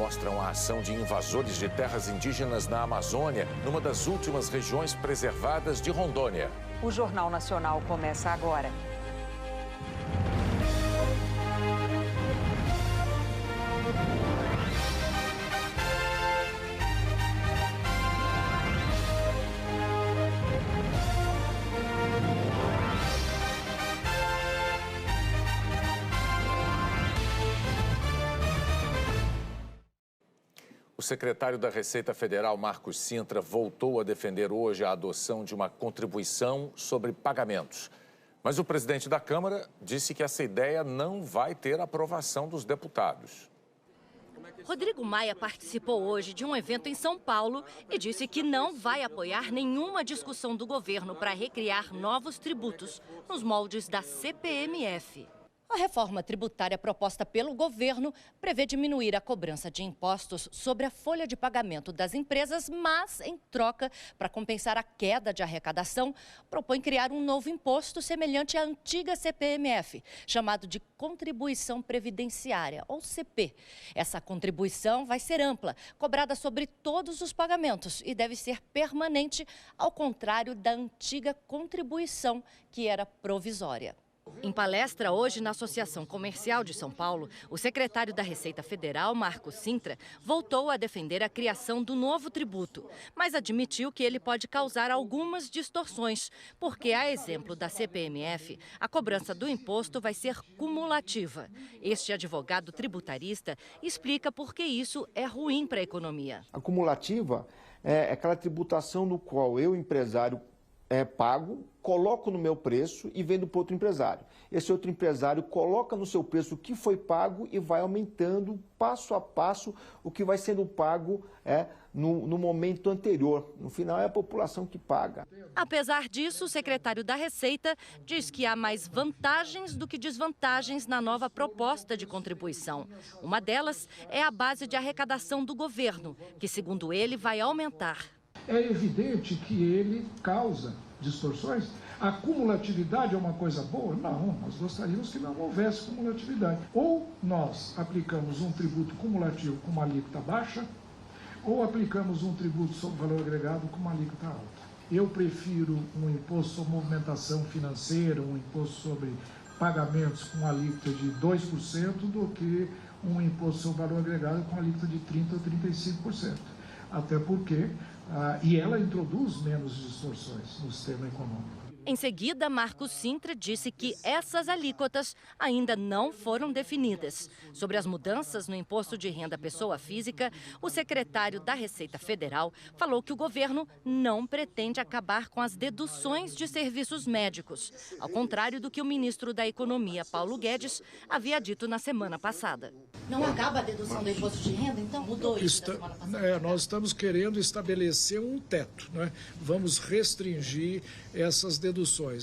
Mostram a ação de invasores de terras indígenas na Amazônia, numa das últimas regiões preservadas de Rondônia. O Jornal Nacional começa agora. O secretário da Receita Federal, Marcos Cintra, voltou a defender hoje a adoção de uma contribuição sobre pagamentos. Mas o presidente da Câmara disse que essa ideia não vai ter aprovação dos deputados. Rodrigo Maia participou hoje de um evento em São Paulo e disse que não vai apoiar nenhuma discussão do governo para recriar novos tributos nos moldes da CPMF. A reforma tributária proposta pelo governo prevê diminuir a cobrança de impostos sobre a folha de pagamento das empresas, mas, em troca, para compensar a queda de arrecadação, propõe criar um novo imposto semelhante à antiga CPMF, chamado de Contribuição Previdenciária, ou CP. Essa contribuição vai ser ampla, cobrada sobre todos os pagamentos e deve ser permanente, ao contrário da antiga contribuição, que era provisória. Em palestra hoje na Associação Comercial de São Paulo, o secretário da Receita Federal, Marcos Cintra, voltou a defender a criação do novo tributo, mas admitiu que ele pode causar algumas distorções, porque, a exemplo da CPMF, a cobrança do imposto vai ser cumulativa. Este advogado tributarista explica por que isso é ruim para a economia. A cumulativa é aquela tributação no qual eu, empresário, pago, coloco no meu preço e vendo para outro empresário. Esse outro empresário coloca no seu preço o que foi pago e vai aumentando passo a passo o que vai sendo pago no momento anterior. No final é a população que paga. Apesar disso, o secretário da Receita diz que há mais vantagens do que desvantagens na nova proposta de contribuição. Uma delas é a base de arrecadação do governo, que, segundo ele, vai aumentar. É evidente que ele causa distorções. A cumulatividade é uma coisa boa? Não, nós gostaríamos que não houvesse cumulatividade. Ou nós aplicamos um tributo cumulativo com uma alíquota baixa, ou aplicamos um tributo sobre valor agregado com uma alíquota alta. Eu prefiro um imposto sobre movimentação financeira, um imposto sobre pagamentos com alíquota de 2% do que um imposto sobre valor agregado com alíquota de 30% ou 35%. Até porque e ela introduz menos distorções no sistema econômico. Em seguida, Marcos Cintra disse que essas alíquotas ainda não foram definidas. Sobre as mudanças no imposto de renda pessoa física, o secretário da Receita Federal falou que o governo não pretende acabar com as deduções de serviços médicos, ao contrário do que o ministro da Economia, Paulo Guedes, havia dito na semana passada. Não acaba a dedução do imposto de renda, então? Mudou isso da semana passada? Nós estamos querendo estabelecer um teto, né? Vamos restringir essas deduções.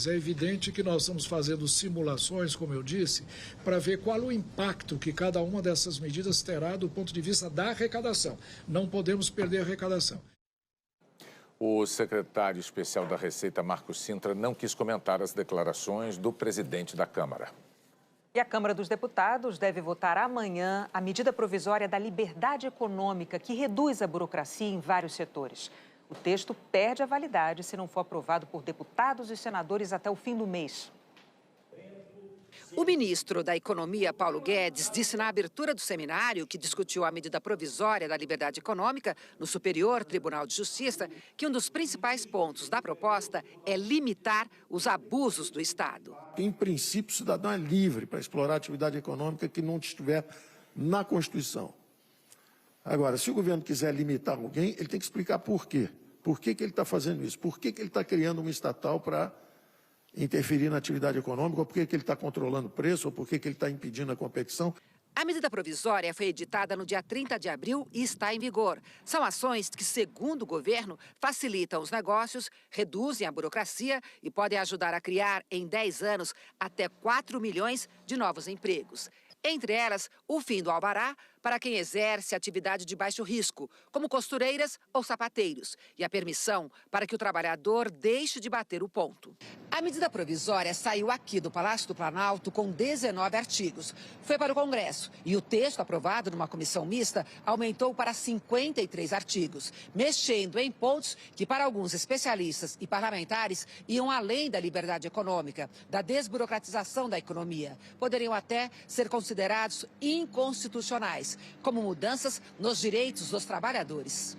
É evidente que nós estamos fazendo simulações, como eu disse, para ver qual o impacto que cada uma dessas medidas terá do ponto de vista da arrecadação. Não podemos perder a arrecadação. O secretário especial da Receita, Marcos Cintra, não quis comentar as declarações do presidente da Câmara. E a Câmara dos Deputados deve votar amanhã a medida provisória da liberdade econômica, que reduz a burocracia em vários setores. O texto perde a validade se não for aprovado por deputados e senadores até o fim do mês. O ministro da Economia, Paulo Guedes, disse na abertura do seminário que discutiu a medida provisória da liberdade econômica no Superior Tribunal de Justiça que um dos principais pontos da proposta é limitar os abusos do Estado. Em princípio, o cidadão é livre para explorar a atividade econômica que não estiver na Constituição. Agora, se o governo quiser limitar alguém, ele tem que explicar por quê. Por que ele está fazendo isso? Por que ele está criando uma estatal para interferir na atividade econômica? Ou por que ele está controlando o preço? Ou por que ele está impedindo a competição? A medida provisória foi editada no dia 30 de abril e está em vigor. São ações que, segundo o governo, facilitam os negócios, reduzem a burocracia e podem ajudar a criar, em 10 anos, até 4 milhões de novos empregos. Entre elas, o fim do alvará para quem exerce atividade de baixo risco, como costureiras ou sapateiros, e a permissão para que o trabalhador deixe de bater o ponto. A medida provisória saiu aqui do Palácio do Planalto com 19 artigos. Foi para o Congresso e o texto aprovado numa comissão mista aumentou para 53 artigos, mexendo em pontos que para alguns especialistas e parlamentares iam além da liberdade econômica, da desburocratização da economia. Poderiam até ser considerados inconstitucionais, como mudanças nos direitos dos trabalhadores.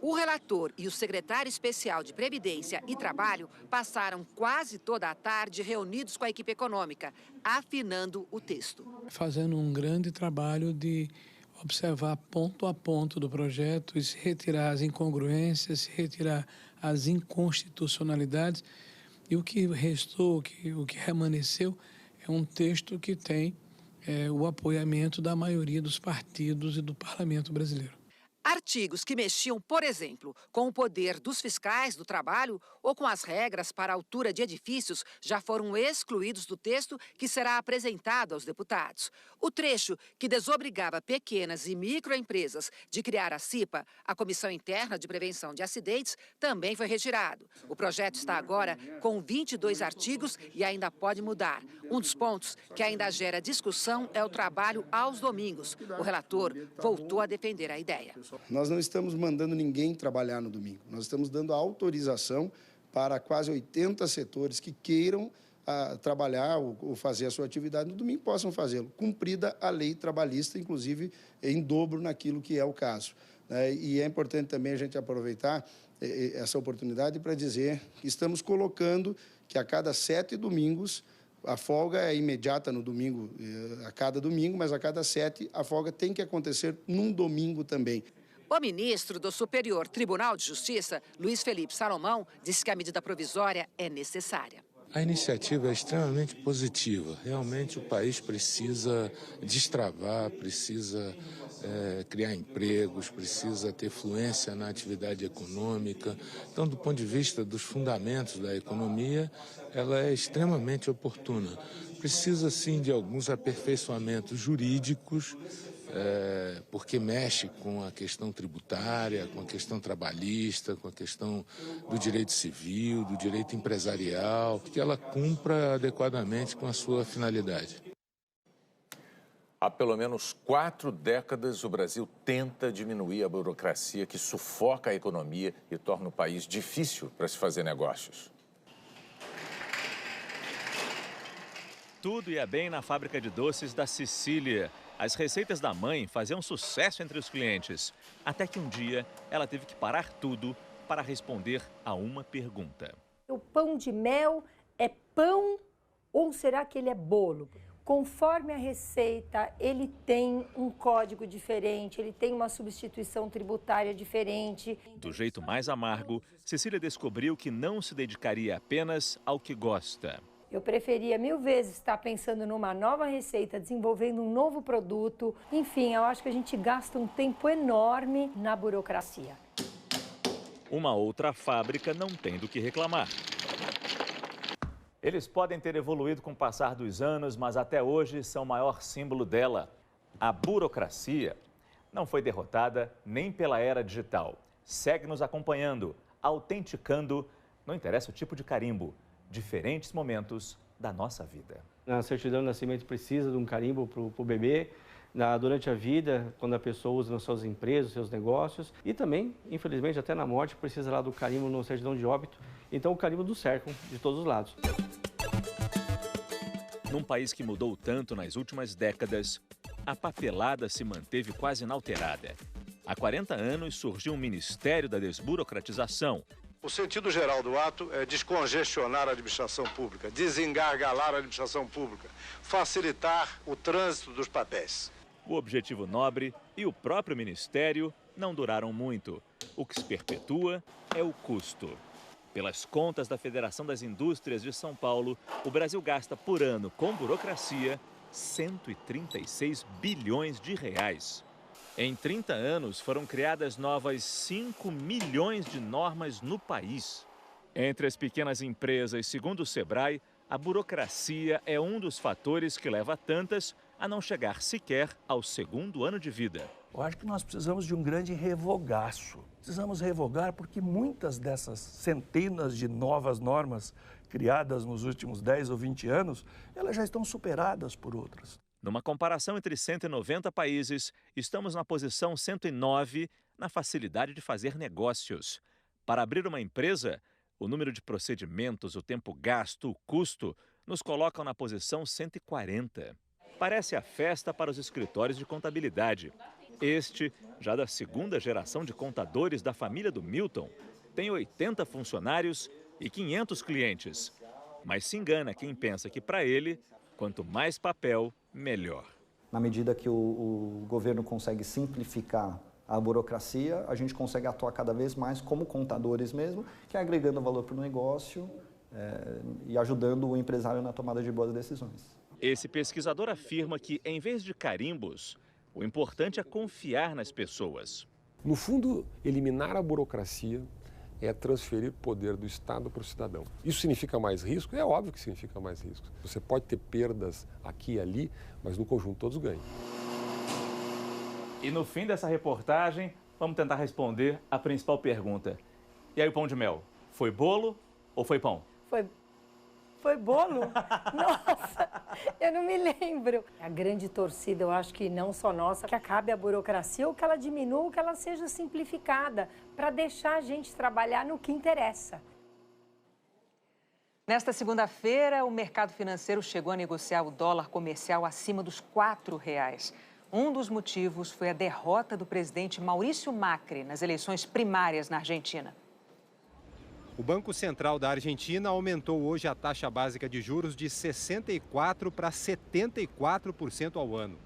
O relator e o secretário especial de Previdência e Trabalho passaram quase toda a tarde reunidos com a equipe econômica, afinando o texto. Fazendo um grande trabalho de observar ponto a ponto do projeto e se retirar as incongruências, se retirar as inconstitucionalidades. E o que restou, o que remanesceu, é um texto que tem o apoiamento da maioria dos partidos e do parlamento brasileiro. Artigos que mexiam, por exemplo, com o poder dos fiscais do trabalho ou com as regras para a altura de edifícios já foram excluídos do texto que será apresentado aos deputados. O trecho que desobrigava pequenas e microempresas de criar a CIPA, a Comissão Interna de Prevenção de Acidentes, também foi retirado. O projeto está agora com 22 artigos e ainda pode mudar. Um dos pontos que ainda gera discussão é o trabalho aos domingos. O relator voltou a defender a ideia. Nós não estamos mandando ninguém trabalhar no domingo. Nós estamos dando autorização para quase 80 setores que queiram trabalhar ou fazer a sua atividade no domingo, possam fazê-lo, cumprida a lei trabalhista, inclusive em dobro naquilo que é o caso. E é importante também a gente aproveitar essa oportunidade para dizer que estamos colocando que a cada 7 domingos, a folga é imediata no domingo, a cada domingo, mas a cada 7 a folga tem que acontecer num domingo também. O ministro do Superior Tribunal de Justiça, Luiz Felipe Salomão, disse que a medida provisória é necessária. A iniciativa é extremamente positiva. Realmente o país precisa destravar, precisa criar empregos, precisa ter fluência na atividade econômica. Então, do ponto de vista dos fundamentos da economia, ela é extremamente oportuna. Precisa, sim, de alguns aperfeiçoamentos jurídicos, porque mexe com a questão tributária, com a questão trabalhista, com a questão do direito civil, do direito empresarial, que ela cumpra adequadamente com a sua finalidade. Há pelo menos 4 décadas, o Brasil tenta diminuir a burocracia que sufoca a economia e torna o país difícil para se fazer negócios. Tudo ia bem na fábrica de doces da Sicília. As receitas da mãe faziam sucesso entre os clientes. Até que um dia, ela teve que parar tudo para responder a uma pergunta. O pão de mel é pão ou será que ele é bolo? Conforme a receita, ele tem um código diferente, ele tem uma substituição tributária diferente. Do jeito mais amargo, Cecília descobriu que não se dedicaria apenas ao que gosta. Eu preferia 1000 vezes estar pensando numa nova receita, desenvolvendo um novo produto. Enfim, eu acho que a gente gasta um tempo enorme na burocracia. Uma outra fábrica não tem do que reclamar. Eles podem ter evoluído com o passar dos anos, mas até hoje são o maior símbolo dela. A burocracia não foi derrotada nem pela era digital. Segue nos acompanhando, autenticando, não interessa o tipo de carimbo, diferentes momentos da nossa vida. A certidão de nascimento precisa de um carimbo para o bebê, durante a vida, quando a pessoa usa nas suas empresas, nos seus negócios, e também, infelizmente, até na morte, precisa lá do carimbo na certidão de óbito. Então, o carimbo do cercam de todos os lados. Num país que mudou tanto nas últimas décadas, a papelada se manteve quase inalterada. Há 40 anos surgiu um Ministério da Desburocratização. O sentido geral do ato é descongestionar a administração pública, desengargalar a administração pública, facilitar o trânsito dos papéis. O objetivo nobre e o próprio Ministério não duraram muito. O que se perpetua é o custo. Pelas contas da Federação das Indústrias de São Paulo, o Brasil gasta por ano com burocracia 136 bilhões de reais. Em 30 anos, foram criadas novas 5 milhões de normas no país. Entre as pequenas empresas, segundo o Sebrae, a burocracia é um dos fatores que leva tantas a não chegar sequer ao segundo ano de vida. Eu acho que nós precisamos de um grande revogaço. Precisamos revogar porque muitas dessas centenas de novas normas criadas nos últimos 10 ou 20 anos, elas já estão superadas por outras. Numa comparação entre 190 países, estamos na posição 109 na facilidade de fazer negócios. Para abrir uma empresa, o número de procedimentos, o tempo gasto, o custo, nos colocam na posição 140. Parece a festa para os escritórios de contabilidade. Este, já da segunda geração de contadores da família do Milton, tem 80 funcionários e 500 clientes. Mas se engana quem pensa que, para ele, quanto mais papel, melhor. Na medida que o governo consegue simplificar a burocracia, a gente consegue atuar cada vez mais como contadores mesmo, que é agregando valor para o negócio e ajudando o empresário na tomada de boas decisões. Esse pesquisador afirma que, em vez de carimbos, o importante é confiar nas pessoas. No fundo, eliminar a burocracia é transferir poder do Estado para o cidadão. Isso significa mais risco? É óbvio que significa mais risco. Você pode ter perdas aqui e ali, mas no conjunto todos ganham. E no fim dessa reportagem, vamos tentar responder a principal pergunta. E aí, o pão de mel, foi bolo ou foi pão? Foi bolo? Nossa, eu não me lembro. A grande torcida, eu acho que não só nossa, que acabe a burocracia ou que ela diminua ou que ela seja simplificada para deixar a gente trabalhar no que interessa. Nesta segunda-feira, o mercado financeiro chegou a negociar o dólar comercial acima dos R$4. Um dos motivos foi a derrota do presidente Maurício Macri nas eleições primárias na Argentina. O Banco Central da Argentina aumentou hoje a taxa básica de juros de 64% para 74% ao ano.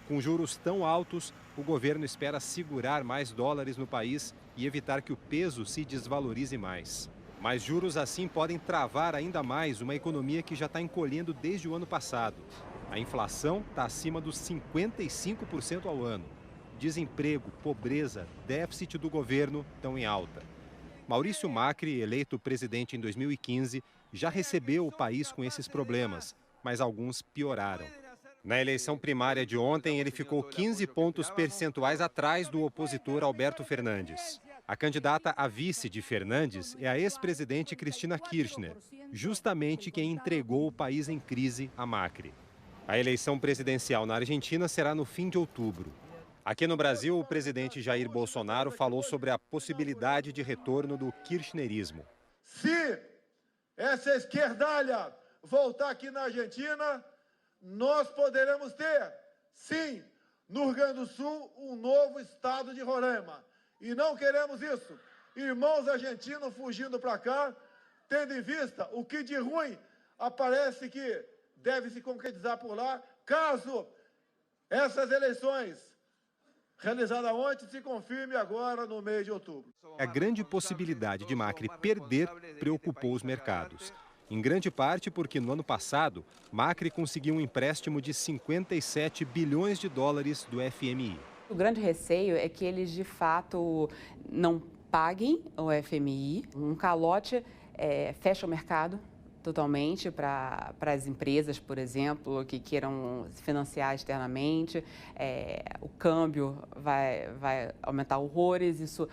Com juros tão altos, o governo espera segurar mais dólares no país e evitar que o peso se desvalorize mais. Mas juros assim podem travar ainda mais uma economia que já está encolhendo desde o ano passado. A inflação está acima dos 55% ao ano. Desemprego, pobreza, déficit do governo estão em alta. Maurício Macri, eleito presidente em 2015, já recebeu o país com esses problemas, mas alguns pioraram. Na eleição primária de ontem, ele ficou 15 pontos percentuais atrás do opositor Alberto Fernandes. A candidata a vice de Fernandes é a ex-presidente Cristina Kirchner, justamente quem entregou o país em crise a Macri. A eleição presidencial na Argentina será no fim de outubro. Aqui no Brasil, o presidente Jair Bolsonaro falou sobre a possibilidade de retorno do kirchnerismo. Se essa esquerdalha voltar aqui na Argentina, nós poderemos ter, sim, no Rio Grande do Sul, um novo estado de Roraima. E não queremos isso. Irmãos argentinos fugindo para cá, tendo em vista o que de ruim aparece que deve se concretizar por lá, caso essas eleições realizada ontem se confirme agora no mês de outubro. A grande possibilidade de Macri perder preocupou os mercados. Em grande parte porque no ano passado, Macri conseguiu um empréstimo de 57 bilhões de dólares do FMI. O grande receio é que eles de fato não paguem o FMI. Um calote fecha o mercado totalmente para as empresas, por exemplo, que queiram se financiar externamente. O câmbio vai aumentar horrores, isso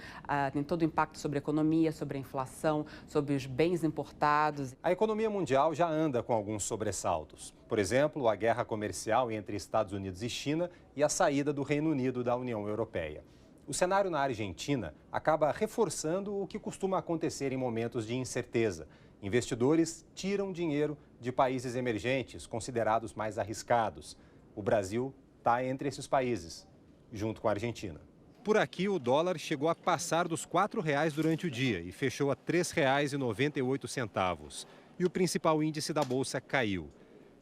tem todo o impacto sobre a economia, sobre a inflação, sobre os bens importados. A economia mundial já anda com alguns sobressaltos. Por exemplo, a guerra comercial entre Estados Unidos e China e a saída do Reino Unido da União Europeia. O cenário na Argentina acaba reforçando o que costuma acontecer em momentos de incerteza. Investidores tiram dinheiro de países emergentes, considerados mais arriscados. O Brasil está entre esses países, junto com a Argentina. Por aqui, o dólar chegou a passar dos R$4 durante o dia e fechou a R$ 3,98. E o principal índice da Bolsa caiu.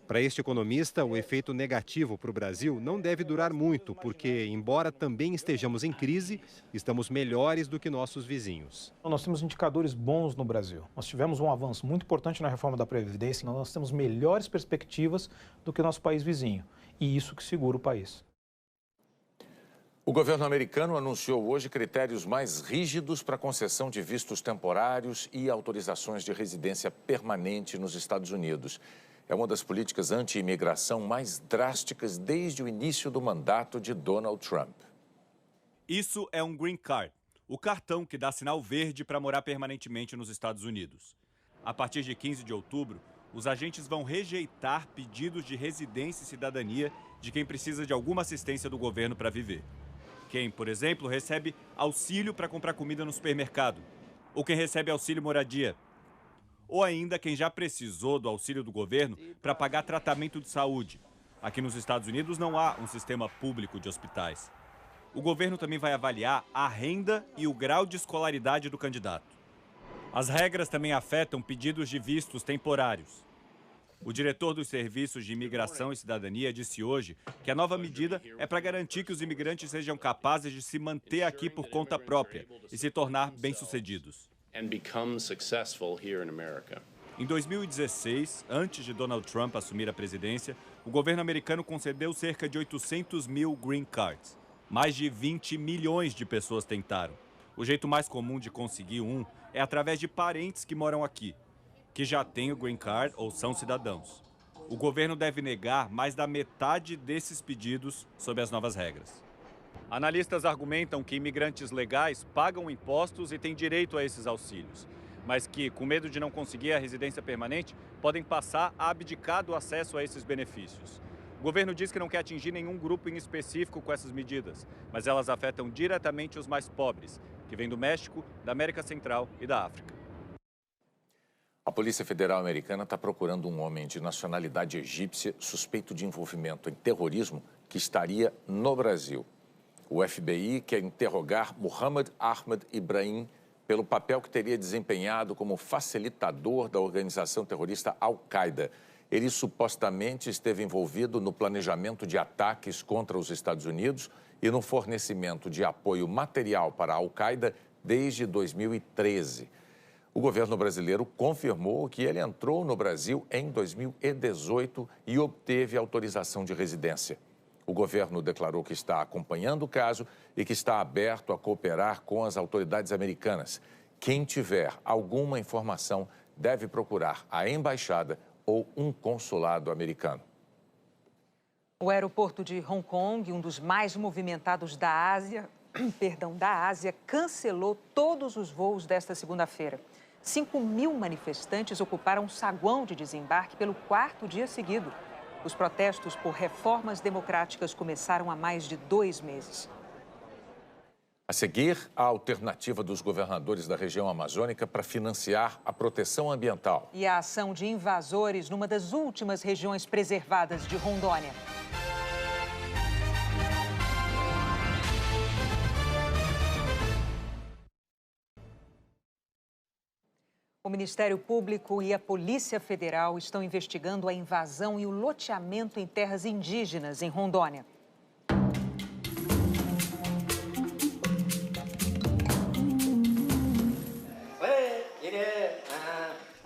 Para este economista, o efeito negativo para o Brasil não deve durar muito, porque, embora também estejamos em crise, estamos melhores do que nossos vizinhos. Nós temos indicadores bons no Brasil. Nós tivemos um avanço muito importante na reforma da Previdência. Nós temos melhores perspectivas do que nosso país vizinho. E isso que segura o país. O governo americano anunciou hoje critérios mais rígidos para a concessão de vistos temporários e autorizações de residência permanente nos Estados Unidos. é uma das políticas anti-imigração mais drásticas desde o início do mandato de Donald Trump. Isso é um Green Card, o cartão que dá sinal verde para morar permanentemente nos Estados Unidos. A partir de 15 de outubro, os agentes vão rejeitar pedidos de residência e cidadania de quem precisa de alguma assistência do governo para viver. Quem, por exemplo, recebe auxílio para comprar comida no supermercado, ou quem recebe auxílio moradia, ou ainda quem já precisou do auxílio do governo para pagar tratamento de saúde. Aqui nos Estados Unidos não há um sistema público de hospitais. O governo também vai avaliar a renda e o grau de escolaridade do candidato. As regras também afetam pedidos de vistos temporários. O diretor dos Serviços de Imigração e Cidadania disse hoje que a nova medida é para garantir que os imigrantes sejam capazes de se manter aqui por conta própria e se tornar bem-sucedidos. Em 2016, antes de Donald Trump assumir a presidência, o governo americano concedeu cerca de 800 mil Green Cards. Mais de 20 milhões de pessoas tentaram. O jeito mais comum de conseguir um é através de parentes que moram aqui, que já têm o Green Card ou são cidadãos. O governo deve negar mais da metade desses pedidos sob as novas regras. Analistas argumentam que imigrantes legais pagam impostos e têm direito a esses auxílios, mas que, com medo de não conseguir a residência permanente, podem passar a abdicar do acesso a esses benefícios. O governo diz que não quer atingir nenhum grupo em específico com essas medidas, mas elas afetam diretamente os mais pobres, que vêm do México, da América Central e da África. A Polícia Federal Americana está procurando um homem de nacionalidade egípcia suspeito de envolvimento em terrorismo que estaria no Brasil. O FBI quer interrogar Mohamed Ahmed Ibrahim pelo papel que teria desempenhado como facilitador da organização terrorista Al-Qaeda. Ele supostamente esteve envolvido no planejamento de ataques contra os Estados Unidos e no fornecimento de apoio material para a Al-Qaeda desde 2013. O governo brasileiro confirmou que ele entrou no Brasil em 2018 e obteve autorização de residência. O governo declarou que está acompanhando o caso e que está aberto a cooperar com as autoridades americanas. Quem tiver alguma informação deve procurar a embaixada ou um consulado americano. O aeroporto de Hong Kong, um dos mais movimentados da Ásia, cancelou todos os voos desta segunda-feira. 5.000 manifestantes ocuparam um saguão de desembarque pelo 4º dia seguido. Os protestos por reformas democráticas começaram há mais de 2 meses. A seguir, a alternativa dos governadores da região amazônica para financiar a proteção ambiental. E a ação de invasores numa das últimas regiões preservadas de Rondônia. O Ministério Público e a Polícia Federal estão investigando a invasão e o loteamento em terras indígenas em Rondônia.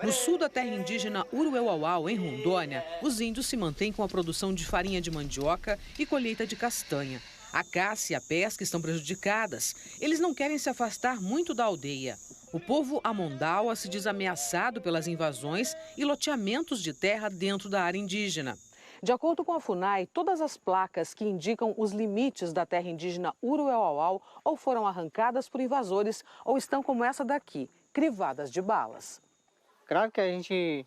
No sul da terra indígena Uruauau, em Rondônia, os índios se mantêm com a produção de farinha de mandioca e colheita de castanha. A caça e a pesca estão prejudicadas. Eles não querem se afastar muito da aldeia. O povo Amondaua se diz ameaçado pelas invasões e loteamentos de terra dentro da área indígena. De acordo com a FUNAI, todas as placas que indicam os limites da terra indígena Uruauau ou foram arrancadas por invasores ou estão como essa daqui, crivadas de balas. Claro que a gente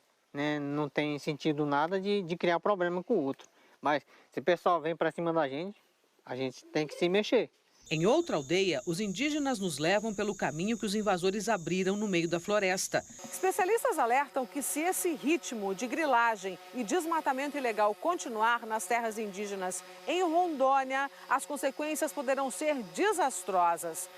não tem sentido nada de criar problema com o outro, mas se o pessoal vem para cima da gente tem que se mexer. Em outra aldeia, os indígenas nos levam pelo caminho que os invasores abriram no meio da floresta. Especialistas alertam que se esse ritmo de grilagem e desmatamento ilegal continuar nas terras indígenas em Rondônia, as consequências poderão ser desastrosas.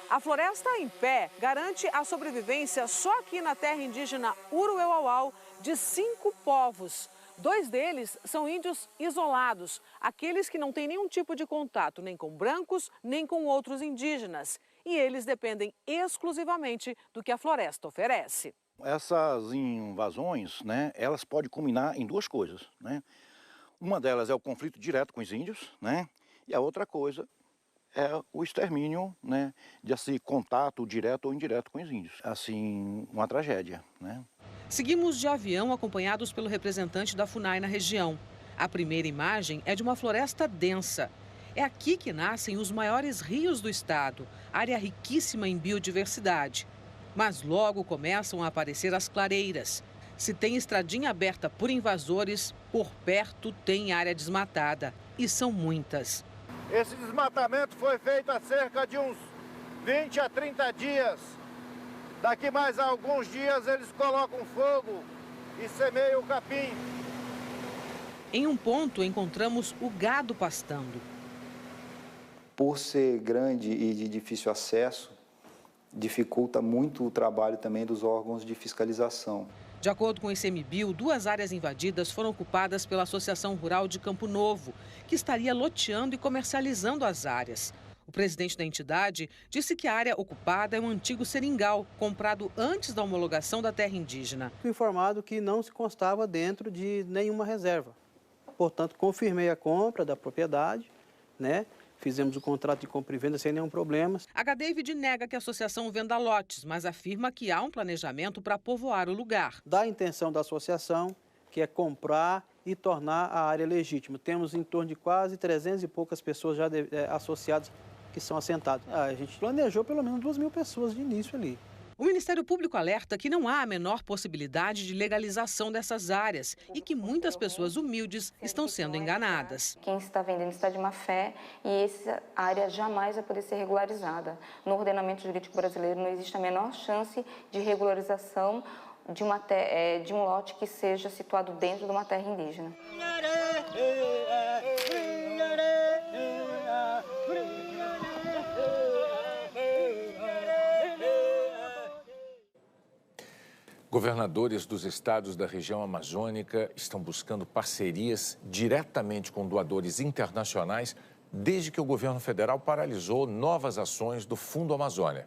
A floresta em pé garante a sobrevivência só aqui na terra indígena Uruauau de 5 povos. 2 deles são índios isolados, aqueles que não têm nenhum tipo de contato nem com brancos, nem com outros indígenas. E eles dependem exclusivamente do que a floresta oferece. Essas invasões, elas podem culminar em 2 coisas, Uma delas é o conflito direto com os índios, E a outra coisa é o extermínio, desse contato direto ou indireto com os índios. Assim, uma tragédia, Seguimos de avião acompanhados pelo representante da FUNAI na região. A primeira imagem é de uma floresta densa. É aqui que nascem os maiores rios do estado, área riquíssima em biodiversidade. Mas logo começam a aparecer as clareiras. Se tem estradinha aberta por invasores, por perto tem área desmatada. E são muitas. Esse desmatamento foi feito há cerca de uns 20 a 30 dias. Daqui mais alguns dias eles colocam fogo e semeiam o capim. Em um ponto encontramos o gado pastando. Por ser grande e de difícil acesso, dificulta muito o trabalho também dos órgãos de fiscalização. De acordo com o ICMBio, 2 áreas invadidas foram ocupadas pela Associação Rural de Campo Novo, que estaria loteando e comercializando as áreas. O presidente da entidade disse que a área ocupada é um antigo seringal, comprado antes da homologação da terra indígena. Fui informado que não se constava dentro de nenhuma reserva. Portanto, confirmei a compra da propriedade, né? Fizemos o contrato de compra e venda sem nenhum problema. H. David nega que a associação venda lotes, mas afirma que há um planejamento para povoar o lugar. Da intenção da associação, que é comprar e tornar a área legítima. Temos em torno de quase 300 e poucas pessoas já associadas que são assentadas. A gente planejou pelo menos 2.000 pessoas de início ali. O Ministério Público alerta que não há a menor possibilidade de legalização dessas áreas e que muitas pessoas humildes estão sendo enganadas. Quem está vendendo está de má fé e essa área jamais vai poder ser regularizada. No ordenamento jurídico brasileiro não existe a menor chance de regularização de um lote que seja situado dentro de uma terra indígena. Governadores dos estados da região amazônica estão buscando parcerias diretamente com doadores internacionais desde que o governo federal paralisou novas ações do Fundo Amazônia.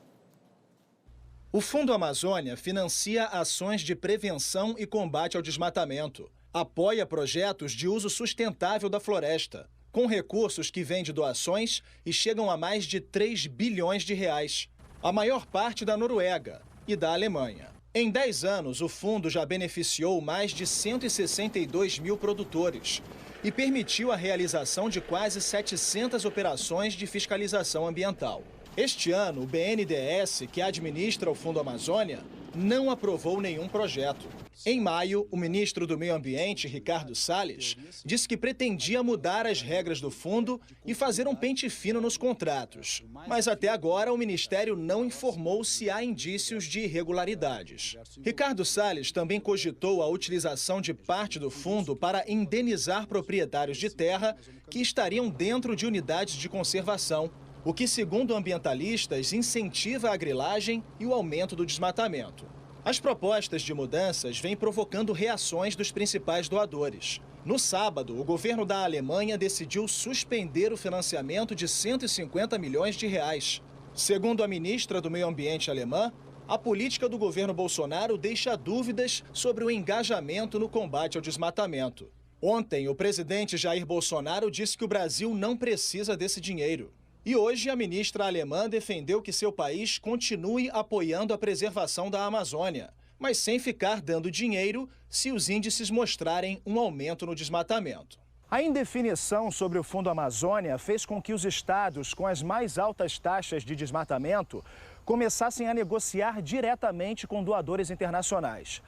O Fundo Amazônia financia ações de prevenção e combate ao desmatamento. Apoia projetos de uso sustentável da floresta, com recursos que vêm de doações e chegam a mais de 3 bilhões de reais. A maior parte da Noruega e da Alemanha. Em 10 anos, o fundo já beneficiou mais de 162 mil produtores e permitiu a realização de quase 700 operações de fiscalização ambiental. Este ano, o BNDES, que administra o Fundo Amazônia, não aprovou nenhum projeto. Em maio, o ministro do Meio Ambiente, Ricardo Salles, disse que pretendia mudar as regras do fundo e fazer um pente fino nos contratos. Mas até agora, o ministério não informou se há indícios de irregularidades. Ricardo Salles também cogitou a utilização de parte do fundo para indenizar proprietários de terra que estariam dentro de unidades de conservação, o que, segundo ambientalistas, incentiva a grilagem e o aumento do desmatamento. As propostas de mudanças vêm provocando reações dos principais doadores. No sábado, o governo da Alemanha decidiu suspender o financiamento de 150 milhões de reais. Segundo a ministra do Meio Ambiente alemã, a política do governo Bolsonaro deixa dúvidas sobre o engajamento no combate ao desmatamento. Ontem, o presidente Jair Bolsonaro disse que o Brasil não precisa desse dinheiro. E hoje a ministra alemã defendeu que seu país continue apoiando a preservação da Amazônia, mas sem ficar dando dinheiro se os índices mostrarem um aumento no desmatamento. A indefinição sobre o Fundo Amazônia fez com que os estados com as mais altas taxas de desmatamento começassem a negociar diretamente com doadores internacionais.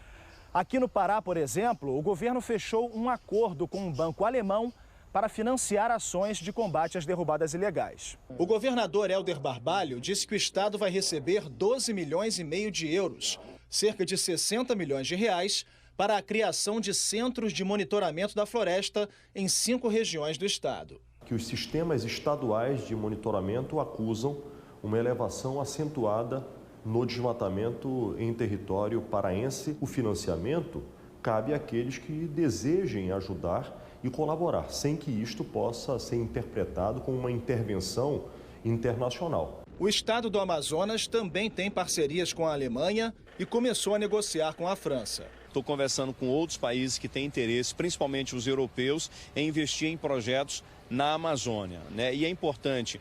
Aqui no Pará, por exemplo, o governo fechou um acordo com um banco alemão para financiar ações de combate às derrubadas ilegais. O governador Helder Barbalho disse que o estado vai receber 12 milhões e meio de euros, cerca de 60 milhões de reais, para a criação de centros de monitoramento da floresta em 5 regiões do estado. Que os sistemas estaduais de monitoramento acusam uma elevação acentuada no desmatamento em território paraense. O financiamento cabe àqueles que desejem ajudar e colaborar, sem que isto possa ser interpretado como uma intervenção internacional. O estado do Amazonas também tem parcerias com a Alemanha e começou a negociar com a França. Estou conversando com outros países que têm interesse, principalmente os europeus, em investir em projetos na Amazônia, né? E é importante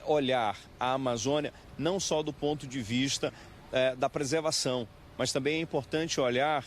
olhar a Amazônia não só do ponto de vista da preservação, mas também é importante olhar,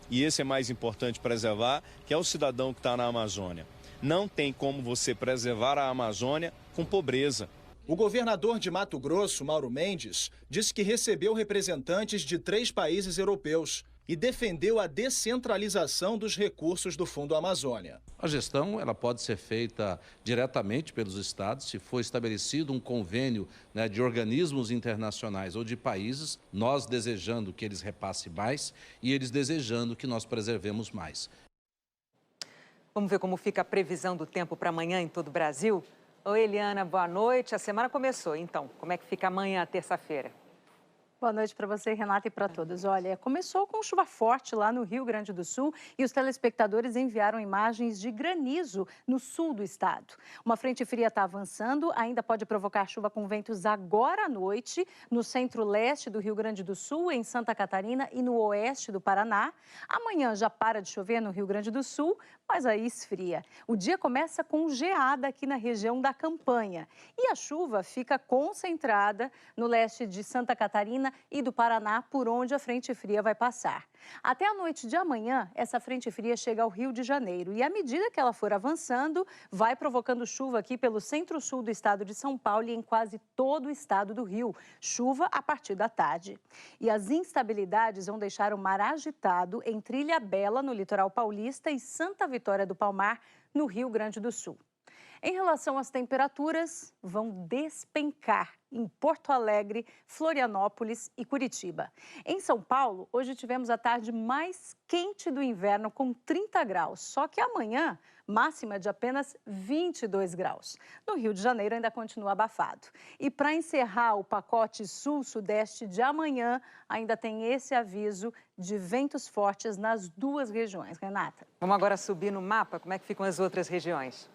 e esse é mais importante preservar, que é o cidadão que está na Amazônia. Não tem como você preservar a Amazônia com pobreza. O governador de Mato Grosso, Mauro Mendes, disse que recebeu representantes de 3 países europeus e defendeu a descentralização dos recursos do Fundo Amazônia. A gestão ela pode ser feita diretamente pelos estados, se for estabelecido um convênio, né, de organismos internacionais ou de países, nós desejando que eles repassem mais e eles desejando que nós preservemos mais. Vamos ver como fica a previsão do tempo para amanhã em todo o Brasil? Oi, Eliana, boa noite. A semana começou, então. Como é que fica amanhã, terça-feira? Boa noite para você, Renata, e para todos. Olha, começou com chuva forte lá no Rio Grande do Sul e os telespectadores enviaram imagens de granizo no sul do estado. Uma frente fria está avançando, ainda pode provocar chuva com ventos agora à noite no centro-leste do Rio Grande do Sul, em Santa Catarina e no oeste do Paraná. Amanhã já para de chover no Rio Grande do Sul, mas aí esfria. O dia começa com geada aqui na região da Campanha e a chuva fica concentrada no leste de Santa Catarina e do Paraná, por onde a frente fria vai passar. Até a noite de amanhã, essa frente fria chega ao Rio de Janeiro e, à medida que ela for avançando, vai provocando chuva aqui pelo centro-sul do estado de São Paulo e em quase todo o estado do Rio. Chuva a partir da tarde. E as instabilidades vão deixar o mar agitado entre Ilhabela, no litoral paulista, e Santa Vitória do Palmar, no Rio Grande do Sul. Em relação às temperaturas, vão despencar em Porto Alegre, Florianópolis e Curitiba. Em São Paulo, hoje tivemos a tarde mais quente do inverno, com 30 graus. Só que amanhã, máxima de apenas 22 graus. No Rio de Janeiro ainda continua abafado. E para encerrar o pacote sul-sudeste de amanhã, ainda tem esse aviso de ventos fortes nas 2 regiões. Renata? Vamos agora subir no mapa, como é que ficam as outras regiões?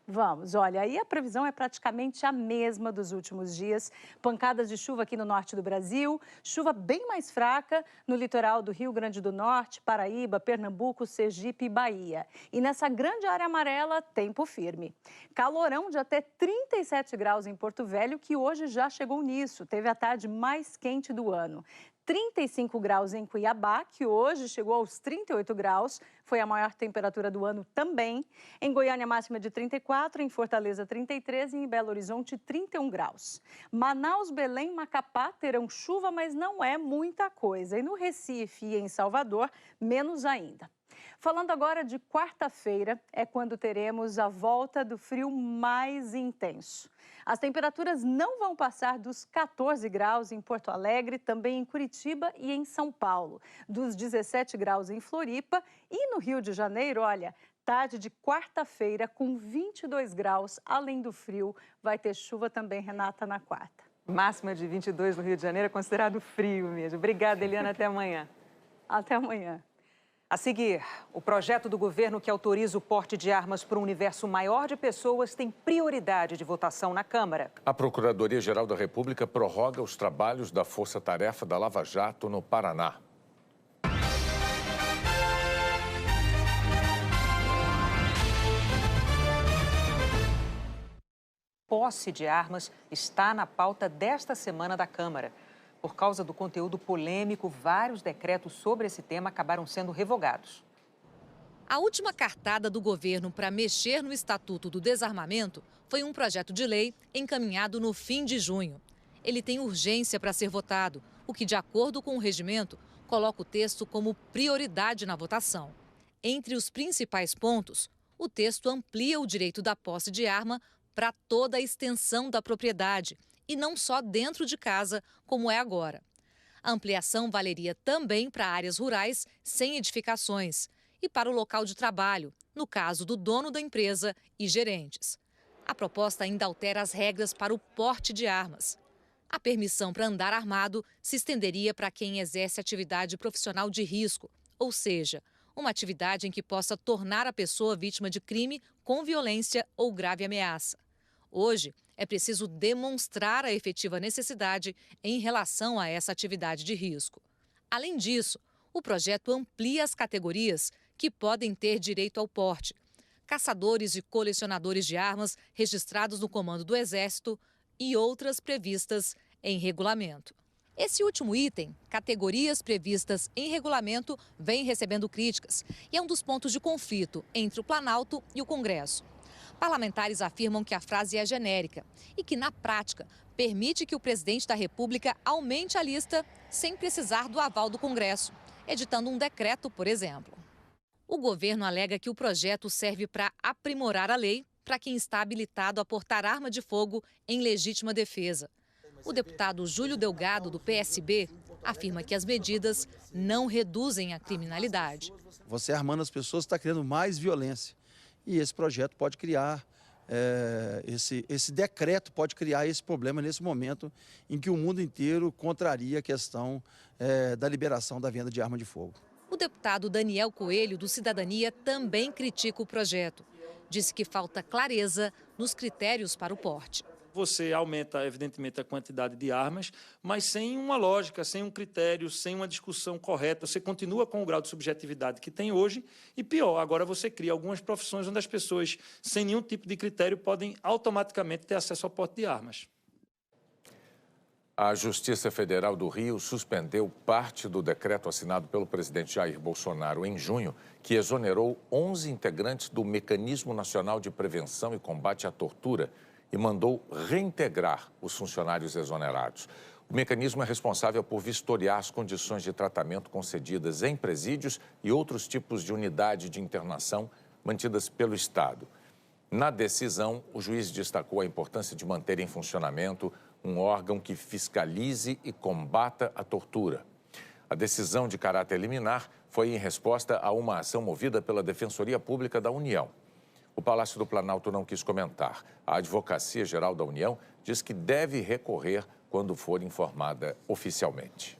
Vamos, olha, aí a previsão é praticamente a mesma dos últimos dias. Pancadas de chuva aqui no norte do Brasil, chuva bem mais fraca no litoral do Rio Grande do Norte, Paraíba, Pernambuco, Sergipe e Bahia. E nessa grande área amarela, tempo firme. Calorão de até 37 graus em Porto Velho, que hoje já chegou nisso. Teve a tarde mais quente do ano. 35 graus em Cuiabá, que hoje chegou aos 38 graus, foi a maior temperatura do ano também. Em Goiânia, máxima de 34, em Fortaleza, 33 e em Belo Horizonte, 31 graus. Manaus, Belém e Macapá terão chuva, mas não é muita coisa. E no Recife e em Salvador, menos ainda. Falando agora de quarta-feira, é quando teremos a volta do frio mais intenso. As temperaturas não vão passar dos 14 graus em Porto Alegre, também em Curitiba e em São Paulo. Dos 17 graus em Floripa e no Rio de Janeiro, olha, tarde de quarta-feira com 22 graus, além do frio, vai ter chuva também, Renata, na quarta. Máxima de 22 no Rio de Janeiro é considerado frio mesmo. Obrigada, Eliana, até amanhã. Até amanhã. A seguir, o projeto do governo que autoriza o porte de armas para um universo maior de pessoas tem prioridade de votação na Câmara. A Procuradoria-Geral da República prorroga os trabalhos da Força Tarefa da Lava Jato no Paraná. Posse de armas está na pauta desta semana da Câmara. Por causa do conteúdo polêmico, vários decretos sobre esse tema acabaram sendo revogados. A última cartada do governo para mexer no Estatuto do Desarmamento foi um projeto de lei encaminhado no fim de junho. Ele tem urgência para ser votado, o que, de acordo com o regimento, coloca o texto como prioridade na votação. Entre os principais pontos, o texto amplia o direito da posse de arma para toda a extensão da propriedade, e não só dentro de casa, como é agora. A ampliação valeria também para áreas rurais sem edificações e para o local de trabalho, no caso do dono da empresa e gerentes. A proposta ainda altera as regras para o porte de armas. A permissão para andar armado se estenderia para quem exerce atividade profissional de risco, ou seja, uma atividade em que possa tornar a pessoa vítima de crime com violência ou grave ameaça. Hoje, é preciso demonstrar a efetiva necessidade em relação a essa atividade de risco. Além disso, o projeto amplia as categorias que podem ter direito ao porte: caçadores e colecionadores de armas registrados no Comando do Exército e outras previstas em regulamento. Esse último item, categorias previstas em regulamento, vem recebendo críticas e é um dos pontos de conflito entre o Planalto e o Congresso. Parlamentares afirmam que a frase é genérica e que, na prática, permite que o presidente da República aumente a lista sem precisar do aval do Congresso, editando um decreto, por exemplo. O governo alega que o projeto serve para aprimorar a lei para quem está habilitado a portar arma de fogo em legítima defesa. O deputado Júlio Delgado, do PSB, afirma que as medidas não reduzem a criminalidade. Você armando as pessoas está criando mais violência. E esse projeto pode criar, esse decreto pode criar esse problema nesse momento em que o mundo inteiro contraria a questão da liberação da venda de arma de fogo. O deputado Daniel Coelho, do Cidadania, também critica o projeto. Disse que falta clareza nos critérios para o porte. Você aumenta, evidentemente, a quantidade de armas, mas sem uma lógica, sem um critério, sem uma discussão correta. Você continua com o grau de subjetividade que tem hoje e, pior, agora você cria algumas profissões onde as pessoas, sem nenhum tipo de critério, podem automaticamente ter acesso ao porte de armas. A Justiça Federal do Rio suspendeu parte do decreto assinado pelo presidente Jair Bolsonaro em junho, que exonerou 11 integrantes do Mecanismo Nacional de Prevenção e Combate à Tortura e mandou reintegrar os funcionários exonerados. O mecanismo é responsável por vistoriar as condições de tratamento concedidas em presídios e outros tipos de unidade de internação mantidas pelo Estado. Na decisão, o juiz destacou a importância de manter em funcionamento um órgão que fiscalize e combata a tortura. A decisão de caráter liminar foi em resposta a uma ação movida pela Defensoria Pública da União. O Palácio do Planalto não quis comentar. A Advocacia Geral da União diz que deve recorrer quando for informada oficialmente.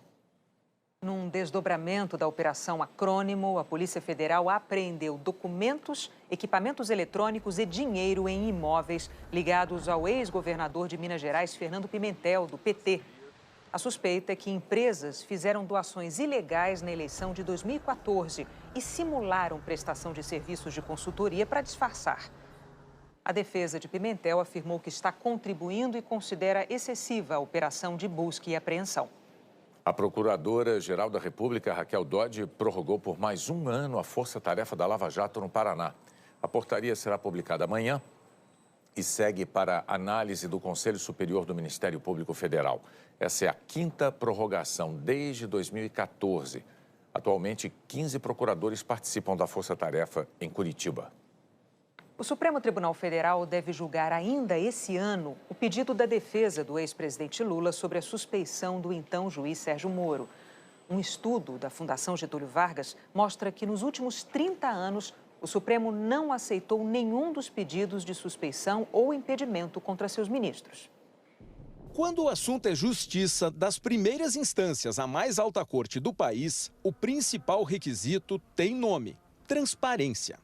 Num desdobramento da Operação Acrônimo, a Polícia Federal apreendeu documentos, equipamentos eletrônicos e dinheiro em imóveis ligados ao ex-governador de Minas Gerais, Fernando Pimentel, do PT. A suspeita é que empresas fizeram doações ilegais na eleição de 2014 e simularam prestação de serviços de consultoria para disfarçar. A defesa de Pimentel afirmou que está contribuindo e considera excessiva a operação de busca e apreensão. A Procuradora-Geral da República, Raquel Dodge, prorrogou por mais um ano a força-tarefa da Lava Jato no Paraná. A portaria será publicada amanhã e segue para análise do Conselho Superior do Ministério Público Federal. Essa é a 5ª prorrogação desde 2014. Atualmente, 15 procuradores participam da força-tarefa em Curitiba. O Supremo Tribunal Federal deve julgar ainda esse ano o pedido da defesa do ex-presidente Lula sobre a suspeição do então juiz Sérgio Moro. Um estudo da Fundação Getúlio Vargas mostra que nos últimos 30 anos, o Supremo não aceitou nenhum dos pedidos de suspeição ou impedimento contra seus ministros. Quando o assunto é justiça, das primeiras instâncias à mais alta corte do país, o principal requisito tem nome: transparência.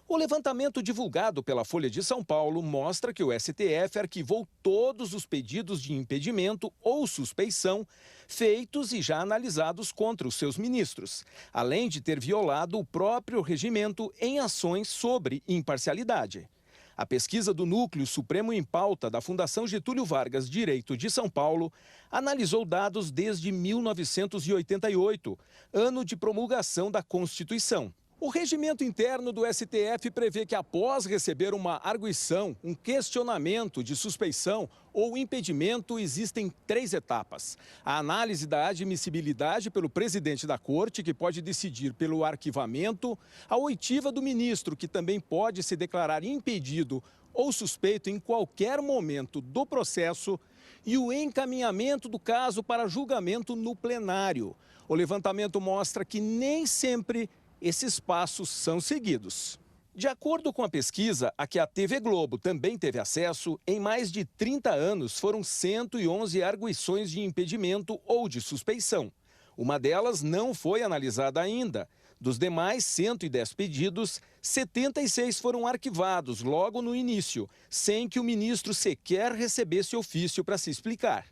O levantamento divulgado pela Folha de São Paulo mostra que o STF arquivou todos os pedidos de impedimento ou suspeição feitos e já analisados contra os seus ministros, além de ter violado o próprio regimento em ações sobre imparcialidade. A pesquisa do Núcleo Supremo em Pauta da Fundação Getúlio Vargas Direito de São Paulo analisou dados desde 1988, ano de promulgação da Constituição. O regimento interno do STF prevê que, após receber uma arguição, um questionamento de suspeição ou impedimento, existem 3 etapas. A análise da admissibilidade pelo presidente da corte, que pode decidir pelo arquivamento, a oitiva do ministro, que também pode se declarar impedido ou suspeito em qualquer momento do processo, e o encaminhamento do caso para julgamento no plenário. O levantamento mostra que nem sempre esses passos são seguidos. De acordo com a pesquisa, a que a TV Globo também teve acesso, em mais de 30 anos foram 111 arguições de impedimento ou de suspeição. Uma delas não foi analisada ainda. Dos demais 110 pedidos, 76 foram arquivados logo no início, sem que o ministro sequer recebesse ofício para se explicar.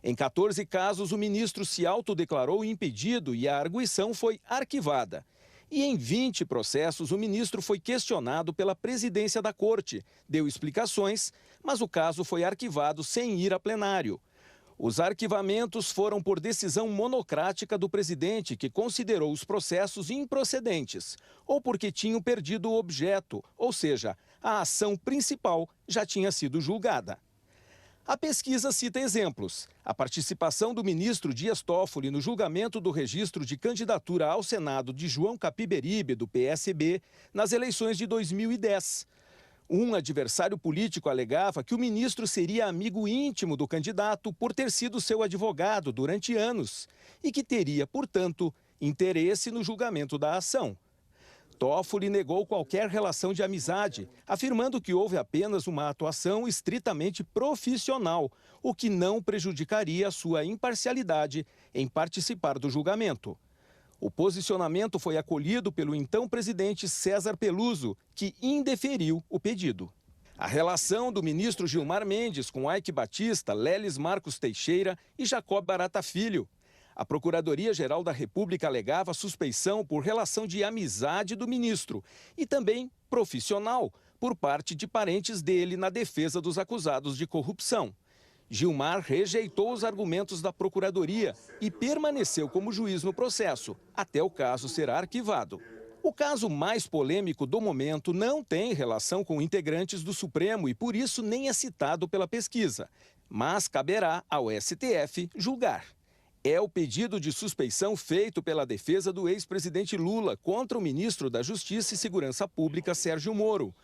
Em 14 casos, o ministro se autodeclarou impedido e a arguição foi arquivada. E em 20 processos, o ministro foi questionado pela presidência da corte, deu explicações, mas o caso foi arquivado sem ir a plenário. Os arquivamentos foram por decisão monocrática do presidente, que considerou os processos improcedentes, ou porque tinham perdido o objeto, ou seja, a ação principal já tinha sido julgada. A pesquisa cita exemplos. A participação do ministro Dias Toffoli no julgamento do registro de candidatura ao Senado de João Capiberibe, do PSB, nas eleições de 2010. Um adversário político alegava que o ministro seria amigo íntimo do candidato por ter sido seu advogado durante anos e que teria, portanto, interesse no julgamento da ação. Toffoli negou qualquer relação de amizade, afirmando que houve apenas uma atuação estritamente profissional, o que não prejudicaria a sua imparcialidade em participar do julgamento. O posicionamento foi acolhido pelo então presidente César Peluso, que indeferiu o pedido. A relação do ministro Gilmar Mendes com Eike Batista, Leles Marcos Teixeira e Jacob Barata Filho. A Procuradoria-Geral da República alegava suspeição por relação de amizade do ministro e também profissional por parte de parentes dele na defesa dos acusados de corrupção. Gilmar rejeitou os argumentos da Procuradoria e permaneceu como juiz no processo, até o caso ser arquivado. O caso mais polêmico do momento não tem relação com integrantes do Supremo e, por isso, nem é citado pela pesquisa. Mas caberá ao STF julgar. É o pedido de suspeição feito pela defesa do ex-presidente Lula contra o ministro da Justiça e Segurança Pública, Sérgio Moro.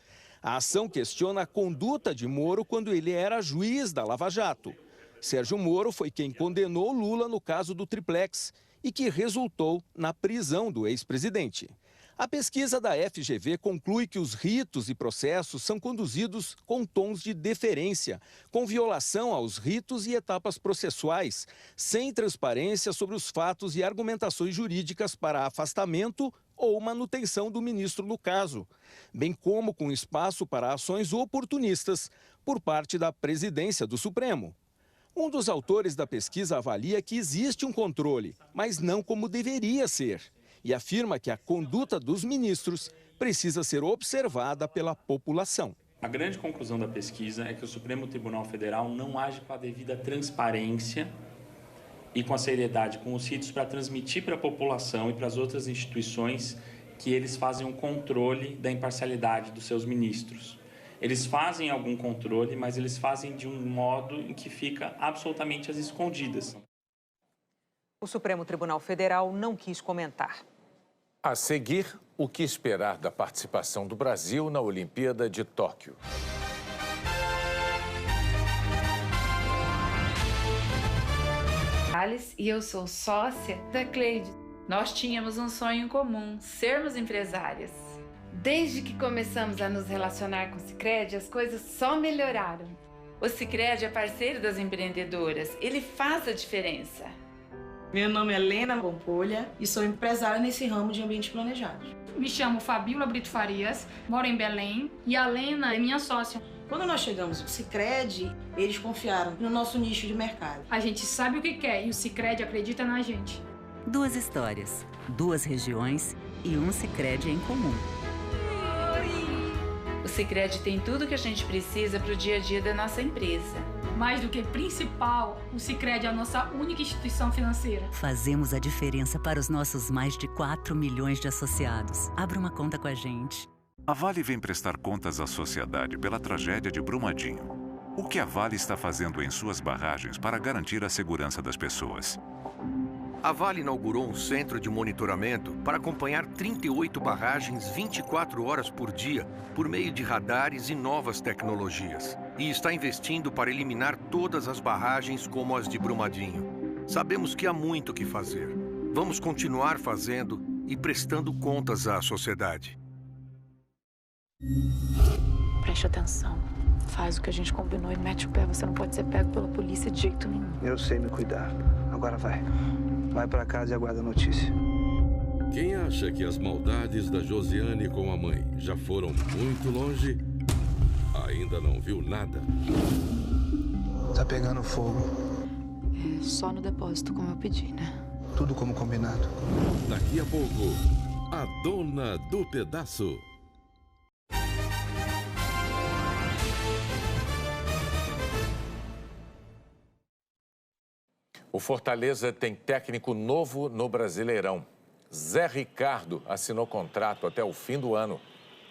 A ação questiona a conduta de Moro quando ele era juiz da Lava Jato. Sérgio Moro foi quem condenou Lula no caso do Triplex e que resultou na prisão do ex-presidente. A pesquisa da FGV conclui que os ritos e processos são conduzidos com tons de deferência, com violação aos ritos e etapas processuais, sem transparência sobre os fatos e argumentações jurídicas para afastamento ou manutenção do ministro no caso, bem como com espaço para ações oportunistas por parte da presidência do Supremo. Um dos autores da pesquisa avalia que existe um controle, mas não como deveria ser, e afirma que a conduta dos ministros precisa ser observada pela população. A grande conclusão da pesquisa é que o Supremo Tribunal Federal não age com a devida transparência e com a seriedade, com os ritos para transmitir para a população e para as outras instituições que eles fazem um controle da imparcialidade dos seus ministros. Eles fazem algum controle, mas eles fazem de um modo em que fica absolutamente às escondidas. O Supremo Tribunal Federal não quis comentar. A seguir, o que esperar da participação do Brasil na Olimpíada de Tóquio. Alice e eu sou sócia da Cleide. Nós tínhamos um sonho em comum, sermos empresárias. Desde que começamos a nos relacionar com o Sicredi, as coisas só melhoraram. O Sicredi é parceiro das empreendedoras, ele faz a diferença. Meu nome é Helena Pompolha e sou empresária nesse ramo de ambiente planejado. Me chamo Fabíola Brito Farias, moro em Belém e a Lena é minha sócia. Quando nós chegamos no Sicredi, eles confiaram no nosso nicho de mercado. A gente sabe o que quer e o Sicredi acredita na gente. Duas histórias, duas regiões e um Sicredi em comum. O Sicredi tem tudo que a gente precisa para o dia a dia da nossa empresa. Mais do que principal, o Sicredi é a nossa única instituição financeira. Fazemos a diferença para os nossos mais de 4 milhões de associados. Abra uma conta com a gente. A Vale vem prestar contas à sociedade pela tragédia de Brumadinho. O que a Vale está fazendo em suas barragens para garantir a segurança das pessoas? A Vale inaugurou um centro de monitoramento para acompanhar 38 barragens 24 horas por dia, por meio de radares e novas tecnologias. E está investindo para eliminar todas as barragens como as de Brumadinho. Sabemos que há muito o que fazer. Vamos continuar fazendo e prestando contas à sociedade. Preste atenção. Faz o que a gente combinou e mete o pé. Você não pode ser pego pela polícia de jeito nenhum. Eu sei me cuidar. Agora vai. Vai pra casa e aguarda a notícia. Quem acha que as maldades da Josiane com a mãe já foram muito longe, ainda não viu nada. Tá pegando fogo. É só no depósito, como eu pedi, né? Tudo como combinado. Daqui a pouco, a dona do pedaço. O Fortaleza tem técnico novo no Brasileirão. Zé Ricardo assinou contrato até o fim do ano.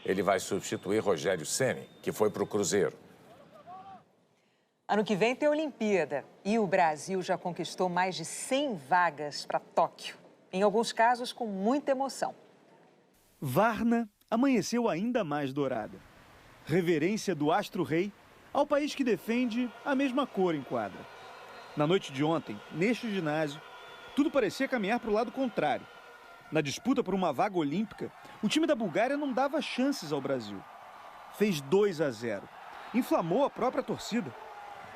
Ele vai substituir Rogério Ceni, que foi para o Cruzeiro. Ano que vem tem Olimpíada e o Brasil já conquistou mais de 100 vagas para Tóquio. Em alguns casos, com muita emoção. Varna amanheceu ainda mais dourada. Reverência do astro-rei ao país que defende a mesma cor em quadra. Na noite de ontem, neste ginásio, tudo parecia caminhar para o lado contrário. Na disputa por uma vaga olímpica, o time da Bulgária não dava chances ao Brasil. Fez 2-0, inflamou a própria torcida,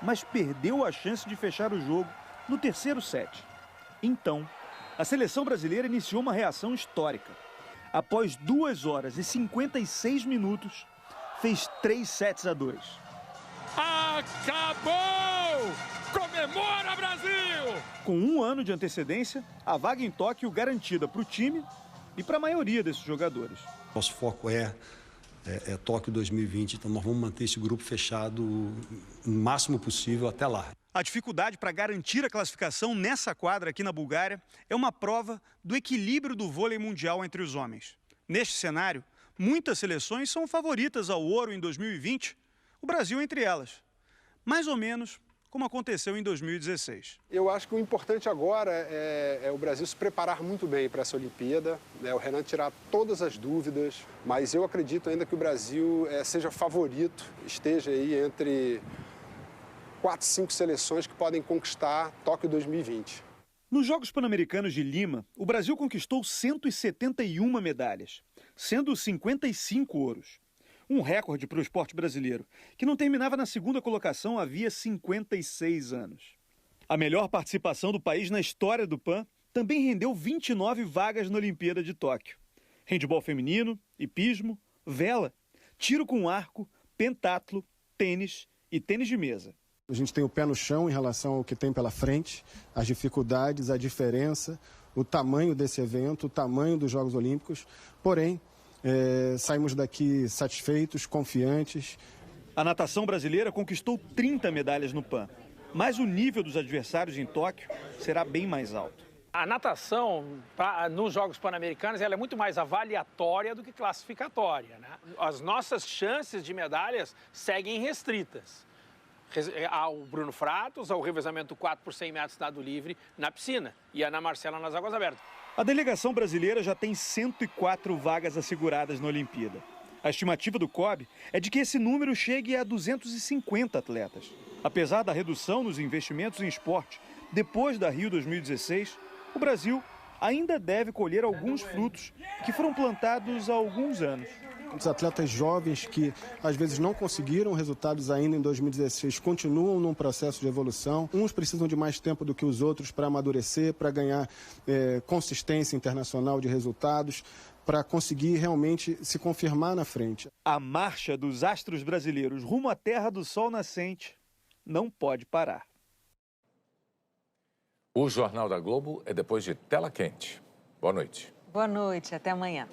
mas perdeu a chance de fechar o jogo no terceiro set. Então, a seleção brasileira iniciou uma reação histórica. Após 2 horas e 56 minutos, fez 3-2. Acabou! Comemora, Brasil! Com 1 ano de antecedência, a vaga em Tóquio garantida para o time e para a maioria desses jogadores. Nosso foco é Tóquio 2020, então nós vamos manter esse grupo fechado o máximo possível até lá. A dificuldade para garantir a classificação nessa quadra aqui na Bulgária é uma prova do equilíbrio do vôlei mundial entre os homens. Neste cenário, muitas seleções são favoritas ao ouro em 2020, o Brasil entre elas. Mais ou menos como aconteceu em 2016. Eu acho que o importante agora é o Brasil se preparar muito bem para essa Olimpíada, o Renan tirar todas as dúvidas, mas eu acredito ainda que o Brasil seja favorito, esteja aí entre 4, 5 seleções que podem conquistar Tóquio 2020. Nos Jogos Pan-Americanos de Lima, o Brasil conquistou 171 medalhas, sendo 55 ouros. Um recorde para o esporte brasileiro, que não terminava na segunda colocação havia 56 anos. A melhor participação do país na história do PAN também rendeu 29 vagas na Olimpíada de Tóquio. Handebol feminino, hipismo, vela, tiro com arco, pentatlo, tênis e tênis de mesa. A gente tem o pé no chão em relação ao que tem pela frente, as dificuldades, a diferença, o tamanho desse evento, o tamanho dos Jogos Olímpicos, porém, saímos daqui satisfeitos, confiantes. A natação brasileira conquistou 30 medalhas no PAN, mas o nível dos adversários em Tóquio será bem mais alto. A natação, nos Jogos Pan-Americanos, ela é muito mais avaliatória do que classificatória, né? As nossas chances de medalhas seguem restritas. Ao Bruno Fratos, ao revezamento 4 por 100 metros nado livre na piscina e a Ana Marcela nas águas abertas. A delegação brasileira já tem 104 vagas asseguradas na Olimpíada. A estimativa do COB é de que esse número chegue a 250 atletas. Apesar da redução nos investimentos em esporte depois da Rio 2016, o Brasil ainda deve colher alguns frutos que foram plantados há alguns anos. Os atletas jovens que às vezes não conseguiram resultados ainda em 2016 continuam num processo de evolução. Uns precisam de mais tempo do que os outros para amadurecer, para ganhar consistência internacional de resultados, para conseguir realmente se confirmar na frente. A marcha dos astros brasileiros rumo à terra do sol nascente não pode parar. O Jornal da Globo é depois de Tela Quente. Boa noite. Boa noite, até amanhã.